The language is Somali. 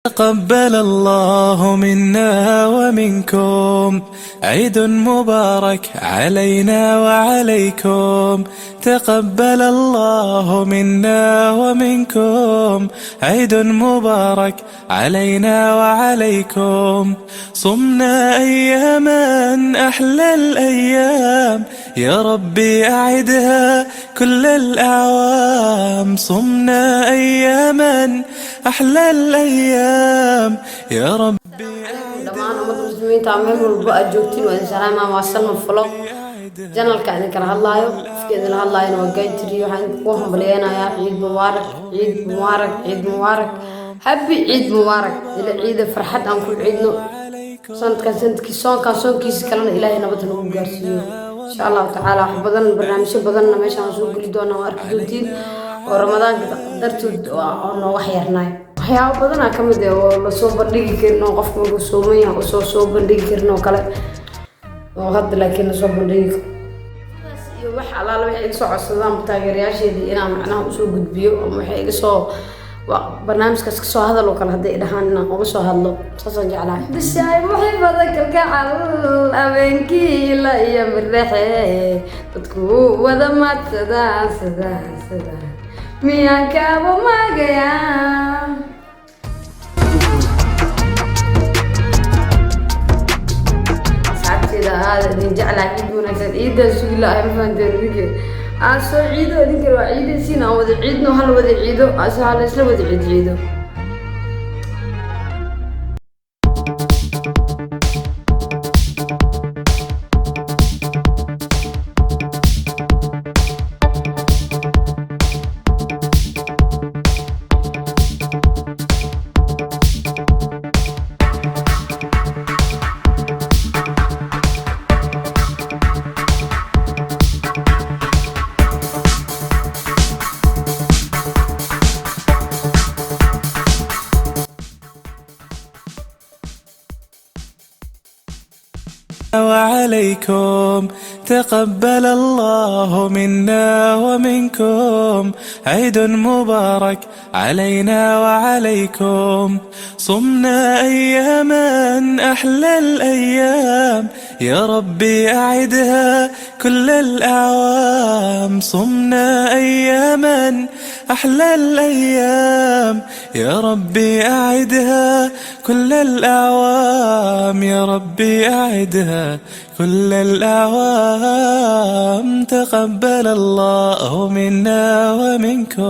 تقبل الله منا ومنكم عيد مبارك علينا وعليكم. تقبل الله منا ومنكم عيد مبارك علينا وعليكم. صمنا أياما أحلى الأيام يا ربي أعدها كل الأعوام. صمنا أياما أحلى الأيام يا ربي dhammaan ummadda muslimiinta meel walba aad joogtiin waa salaam ama salman vlog channelka aan kala hadlaayo afkeeda la hadlaayna waa gaajiri waxaan ku hambaleynayaa ciid mubaarak ciid mubaarak ciid mubaarak happy ciid mubaarak ila ciid farxad aan ku ciidno sanadkiisa kalena ilaahay nabad nagu gaarsiiyo insha Allah taala wax badan barnaamijyo badanna meeshaan soo geli doona waa arki doontiin oo ramadaanka dartood oo noo wax yarnaay waxyaabo badan ka mid ah oo la soo bandhigi karno qofka uu Soomaaliya oo soo bandhigi karno kale oo hadda laakiin soo bandhigi iyo wax alaala waxay soo codsadaan taageerayaasheeda inaan macnaha u soo gudbiyo ama waxay iga soo barnaamijkaas ka soo hadal oo kale haday dhahaan inaan uga soo hadlo saasaan jeclahay bishay waxay badan kalgacal abeenkii la iyo mirreexee dadku wada maadsada miyaan kaaba magayaa هذا نجعل عيدنا عيد سويلا أهم ذلك أصل عيد ذيك العيد سينا وذي عيدنا هل وذي عيدو أصل هذا سلا وذي عيدو وعليكم. تقبل الله منا ومنكم عيد مبارك علينا وعليكم. صمنا أياما أحلى الأيام يا ربي أعدها كل الأعوام. صمنا أياما أحلى الأيام يا ربي أعدها كل الأعوام يا ربي أعدها كل الأعوام. تقبل الله منا ومنكم.